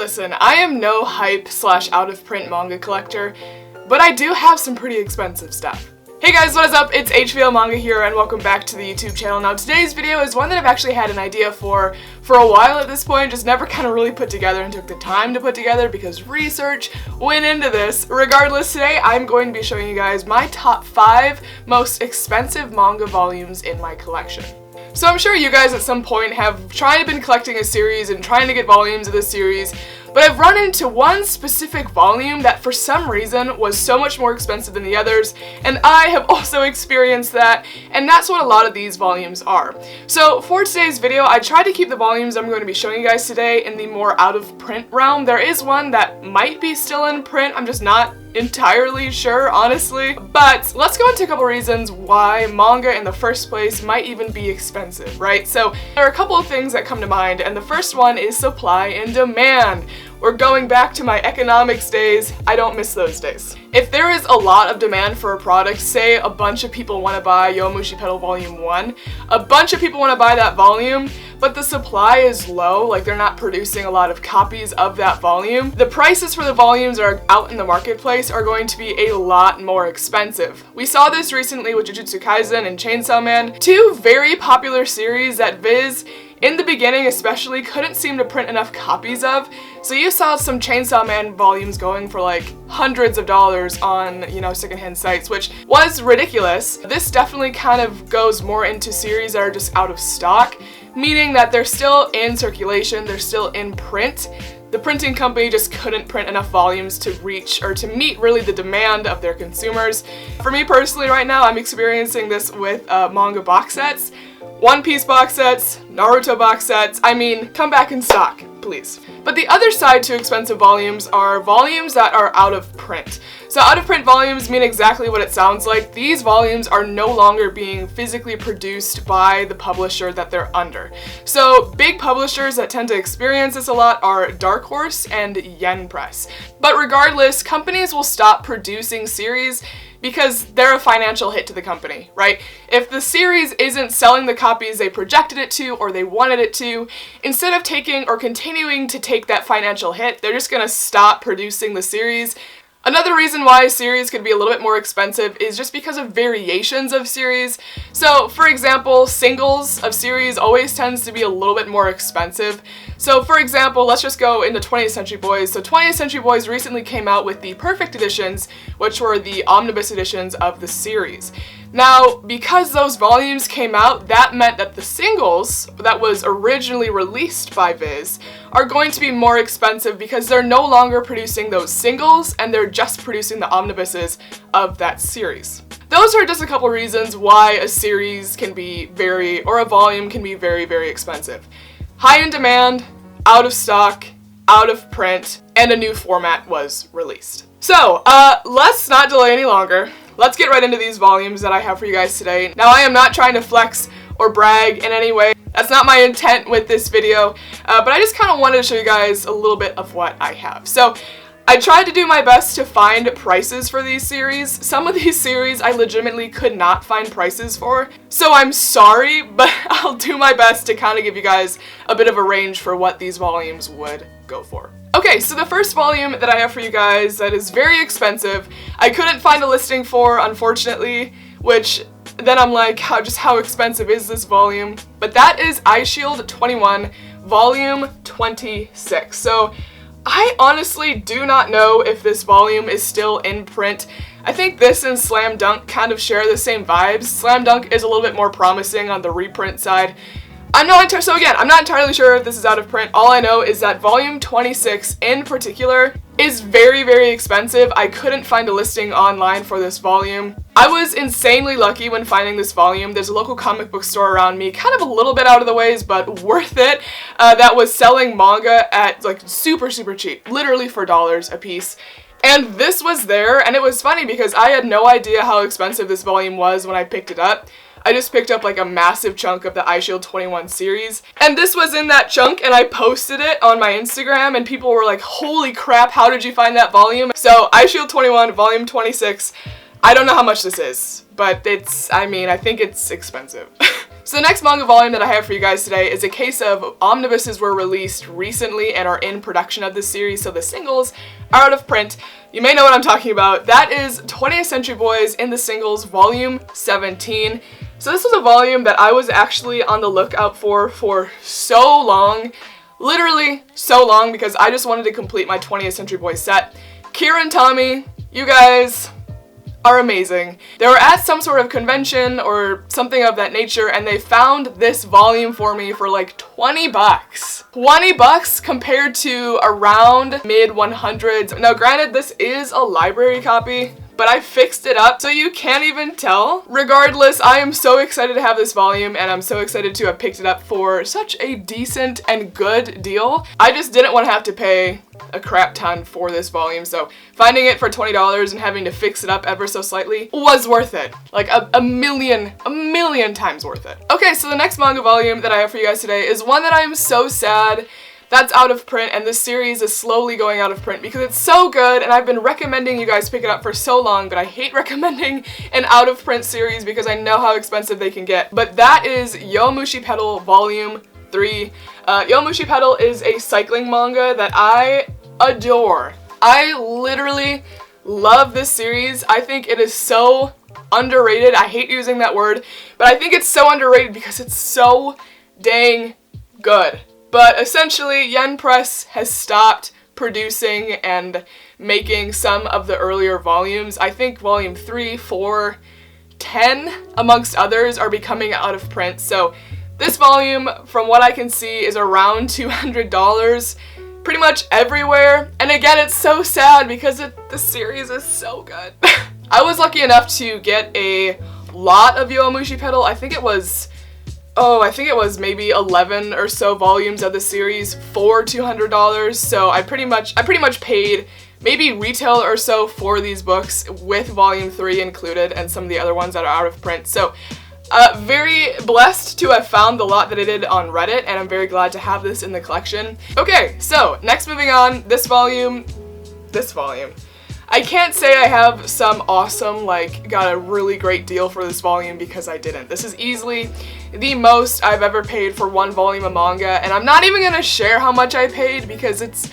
Listen, I am no hype / out of print manga collector, but I do have some pretty expensive stuff. Hey guys, what is up? It's HVL Manga here and welcome back to the YouTube channel. Now today's video is one that I've actually had an idea for a while at this point, just never kind of really put together and took the time to put together because research went into this. Regardless, today I'm going to be showing you guys my top 5 most expensive manga volumes in my collection. So I'm sure you guys at some point have been collecting a series and trying to get volumes of this series, but I've run into one specific volume that for some reason was so much more expensive than the others, and I have also experienced that, and that's what a lot of these volumes are. So for today's video, I tried to keep the volumes I'm going to be showing you guys today in the more out of print realm. There is one that might be still in print, I'm just not entirely sure, honestly. But let's go into a couple reasons why manga in the first place might even be expensive, right? So there are a couple of things that come to mind, and the first one is supply and demand. We're going back to my economics days. I don't miss those days. If there is a lot of demand for a product, say a bunch of people want to buy Yowamushi Pedal Volume 1, a bunch of people want to buy that volume, but the supply is low, like they're not producing a lot of copies of that volume, the prices for the volumes that are out in the marketplace are going to be a lot more expensive. We saw this recently with Jujutsu Kaisen and Chainsaw Man, two very popular series that Viz, in the beginning especially, couldn't seem to print enough copies of, so you saw some Chainsaw Man volumes going for like hundreds of dollars on, secondhand sites, which was ridiculous. This definitely kind of goes more into series that are just out of stock, meaning that they're still in circulation, they're still in print. The printing company just couldn't print enough volumes to reach or to meet really the demand of their consumers. For me personally right now, I'm experiencing this with manga box sets, One Piece box sets, Naruto box sets. I mean, come back in stock, please. But the other side to expensive volumes are volumes that are out of print. So out of print volumes mean exactly what it sounds like. These volumes are no longer being physically produced by the publisher that they're under. So big publishers that tend to experience this a lot are Dark Horse and Yen Press. But regardless, companies will stop producing series because they're a financial hit to the company, right? If the series isn't selling the copies they projected it to or they wanted it to, instead of taking or continuing to take that financial hit, they're just gonna stop producing the series. Another reason why a series could be a little bit more expensive is just because of variations of series. So, for example, singles of series always tends to be a little bit more expensive. So, for example, let's just go into 20th Century Boys. So 20th Century Boys recently came out with the Perfect Editions, which were the omnibus editions of the series. Now, because those volumes came out, that meant that the singles that was originally released by Viz are going to be more expensive because they're no longer producing those singles and they're just producing the omnibuses of that series. Those are just a couple reasons why a series can be or a volume can be very, very expensive. High in demand, out of stock, out of print, and a new format was released. So, let's not delay any longer. Let's get right into these volumes that I have for you guys today. Now, I am not trying to flex or brag in any way. That's not my intent with this video, but I just kind of wanted to show you guys a little bit of what I have. So, I tried to do my best to find prices for these series. Some of these series I legitimately could not find prices for, so I'm sorry, but I'll do my best to kind of give you guys a bit of a range for what these volumes would go for. Okay, so the first volume that I have for you guys that is very expensive, I couldn't find a listing for, unfortunately, which then I'm like, how expensive is this volume? But that is Eyeshield 21, volume 26. So I honestly do not know if this volume is still in print. I think this and Slam Dunk kind of share the same vibes. Slam Dunk is a little bit more promising on the reprint side. I'm not entirely sure if this is out of print. All I know is that volume 26 in particular is very, very expensive. I couldn't find a listing online for this volume. I was insanely lucky when finding this volume. There's a local comic book store around me, kind of a little bit out of the ways, but worth it, that was selling manga at like super, super cheap, literally for dollars a piece. And this was there, and it was funny because I had no idea how expensive this volume was when I picked it up. I just picked up like a massive chunk of the Eyeshield 21 series, and this was in that chunk, and I posted it on my Instagram, and people were like, holy crap, how did you find that volume? So Eyeshield 21, volume 26, I don't know how much this is, but I think it's expensive. So the next manga volume that I have for you guys today is a case of omnibuses were released recently and are in production of this series, so the singles are out of print. You may know what I'm talking about. That is 20th Century Boys in the Singles Volume 17. So this was a volume that I was actually on the lookout for so long. Literally so long, because I just wanted to complete my 20th Century Boys set. Kira and Tommy, you guys are amazing. They were at some sort of convention or something of that nature, and they found this volume for me for like 20 bucks. 20 bucks compared to around mid 100s. Now granted, this is a library copy, but I fixed it up so you can't even tell. Regardless, I am so excited to have this volume, and I'm so excited to have picked it up for such a decent and good deal. I just didn't want to have to pay a crap ton for this volume, so finding it for $20 and having to fix it up ever so slightly was worth it. Like a million times worth it. Okay, so the next manga volume that I have for you guys today is one that I am so sad that's out of print, and this series is slowly going out of print because it's so good, and I've been recommending you guys pick it up for so long, but I hate recommending an out of print series because I know how expensive they can get. But that is Yowamushi Pedal Volume 3. Yowamushi Pedal is a cycling manga that I adore. I literally love this series. I think it is so underrated. I hate using that word, but I think it's so underrated because it's so dang good. But essentially, Yen Press has stopped producing and making some of the earlier volumes. I think volume 3, 4, 10, amongst others, are becoming out of print. So this volume, from what I can see, is around $200 pretty much everywhere. And again, it's so sad because the series is so good. I was lucky enough to get a lot of Yowamushi Pedal. I think it was maybe 11 or so volumes of the series for $200. So I pretty much paid maybe retail or so for these books, with volume 3 included and some of the other ones that are out of print. So very blessed to have found the lot that I did on Reddit, and I'm very glad to have this in the collection. Okay, so next, moving on, this volume. I can't say I have some awesome, got a really great deal for this volume, because I didn't. This is easily the most I've ever paid for one volume of manga, and I'm not even gonna share how much I paid because it's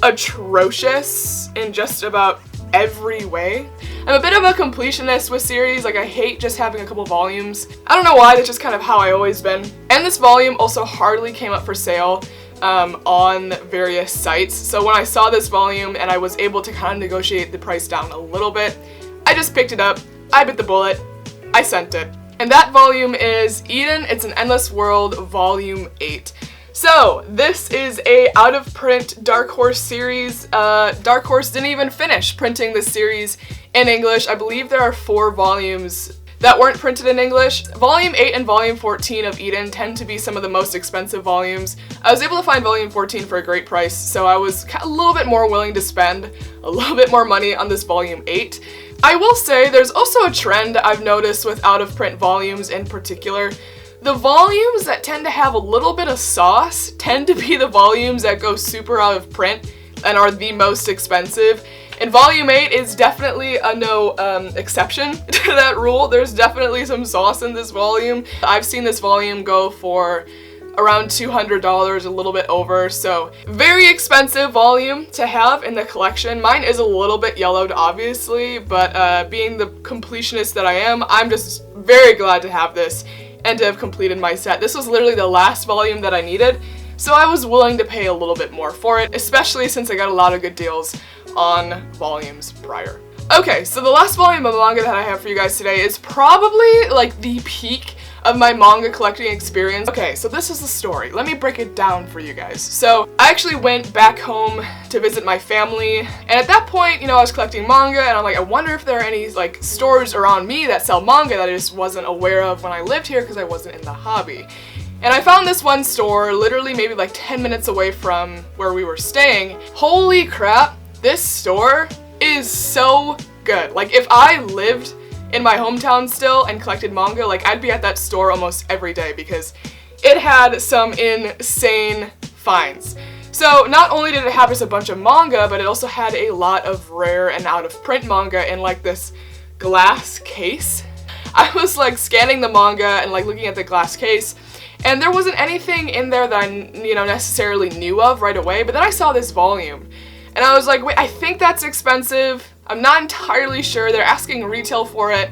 atrocious in just about every way. I'm a bit of a completionist with series. I hate just having a couple volumes. I don't know why, that's just kind of how I always been. And this volume also hardly came up for sale on various sites. So when I saw this volume and I was able to kind of negotiate the price down a little bit, I just picked it up, I bit the bullet, I sent it. And that volume is Eden, It's an Endless World, Volume 8. So, this is a out-of-print Dark Horse series. Dark Horse didn't even finish printing this series in English. I believe there are 4 volumes that weren't printed in English. Volume 8 and Volume 14 of Eden tend to be some of the most expensive volumes. I was able to find Volume 14 for a great price, so I was a little bit more willing to spend a little bit more money on this Volume 8. I will say there's also a trend I've noticed with out-of-print volumes in particular. The volumes that tend to have a little bit of sauce tend to be the volumes that go super out of print and are the most expensive. And Volume 8 is definitely no exception to that rule. There's definitely some sauce in this volume. I've seen this volume go for around $200, a little bit over, so very expensive volume to have in the collection. Mine is a little bit yellowed, obviously, but being the completionist that I am, I'm just very glad to have this and to have completed my set. This was literally the last volume that I needed, so I was willing to pay a little bit more for it, especially since I got a lot of good deals on volumes prior. Okay, so the last volume of manga that I have for you guys today is probably the peak of my manga collecting experience. Okay, so this is the story. Let me break it down for you guys. So I actually went back home to visit my family, and at that point, I was collecting manga, and I'm like, I wonder if there are any stores around me that sell manga that I just wasn't aware of when I lived here because I wasn't in the hobby. And I found this one store literally maybe 10 minutes away from where we were staying. Holy crap, this store is so good. If I lived in my hometown still and collected manga, I'd be at that store almost every day because it had some insane finds. So not only did it have just a bunch of manga, but it also had a lot of rare and out of print manga in this glass case. I was like scanning the manga and like looking at the glass case, and there wasn't anything in there that I, necessarily knew of right away, but then I saw this volume, and I was like, wait, I think that's expensive. I'm not entirely sure. They're asking retail for it,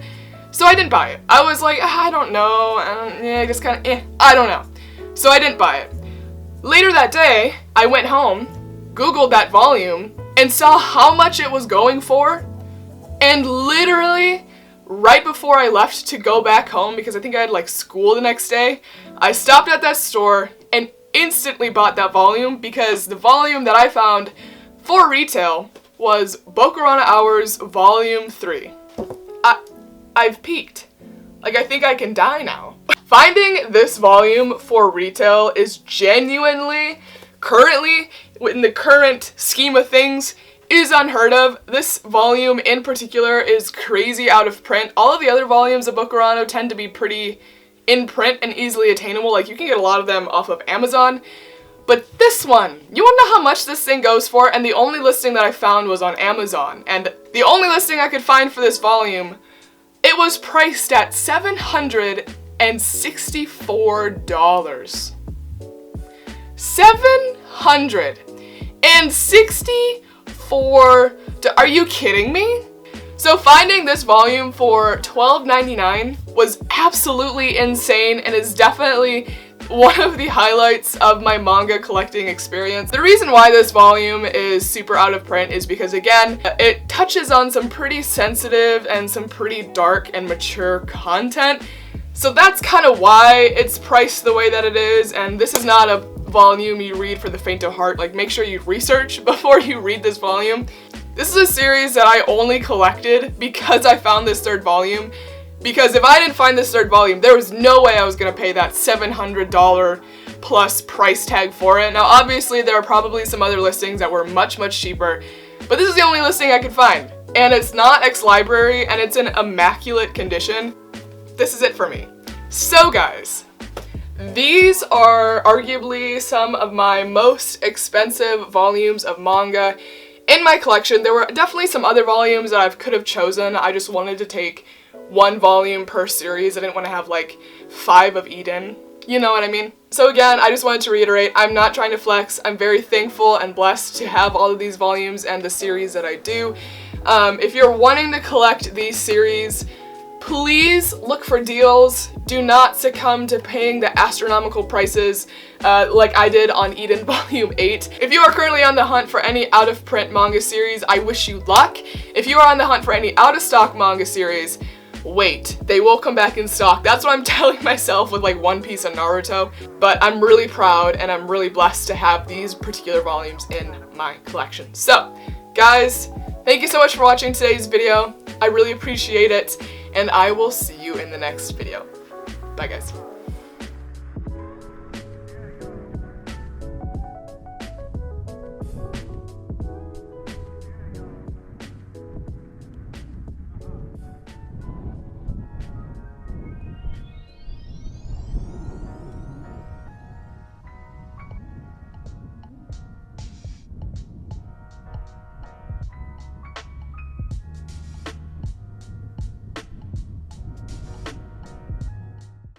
so I didn't buy it. I was like, I don't know, just kind of, I don't know. So I didn't buy it. Later that day, I went home, Googled that volume, and saw how much it was going for, and literally right before I left to go back home, because I think I had like school the next day, I stopped at that store and instantly bought that volume, because the volume that I found for retail was Bokurana Hours Volume 3. I've peaked. Like, I think I can die now. Finding this volume for retail is genuinely, currently, in the current scheme of things, is unheard of. This volume in particular is crazy out of print. All of the other volumes of Bokurano tend to be pretty in print and easily attainable. Like, you can get a lot of them off of Amazon. But this one, you wanna know how much this thing goes for? And the only listing that I found was on Amazon. And the only listing I could find for this volume, it was priced at $764. $764. Are you kidding me? So finding this volume for $12.99 was absolutely insane, and is definitely one of the highlights of my manga collecting experience. The reason why this volume is super out of print is because, again, it touches on some pretty sensitive and some pretty dark and mature content. So that's kind of why it's priced the way that it is, and this is not a volume you read for the faint of heart. Like, make sure you research before you read this volume. This is a series that I only collected because I found this third volume. Because if I didn't find this third volume, there was no way I was gonna pay that $700 plus price tag for it. Now, obviously, there are probably some other listings that were much, much cheaper, but this is the only listing I could find. And it's not ex-library, and it's in immaculate condition. This is it for me. So guys, these are arguably some of my most expensive volumes of manga in my collection. There were definitely some other volumes that I could have chosen. I just wanted to take one volume per series. I didn't want to have like 5 of Eden. You know what I mean? So again, I just wanted to reiterate, I'm not trying to flex. I'm very thankful and blessed to have all of these volumes and the series that I do. If you're wanting to collect these series, please look for deals. Do not succumb to paying the astronomical prices like I did on Eden Volume 8. If you are currently on the hunt for any out-of-print manga series, I wish you luck. If you are on the hunt for any out-of-stock manga series, wait, they will come back in stock. That's what I'm telling myself with like One Piece and Naruto. But I'm really proud and I'm really blessed to have these particular volumes in my collection. So, guys, thank you so much for watching today's video. I really appreciate it, and I will see you in the next video. Bye, guys.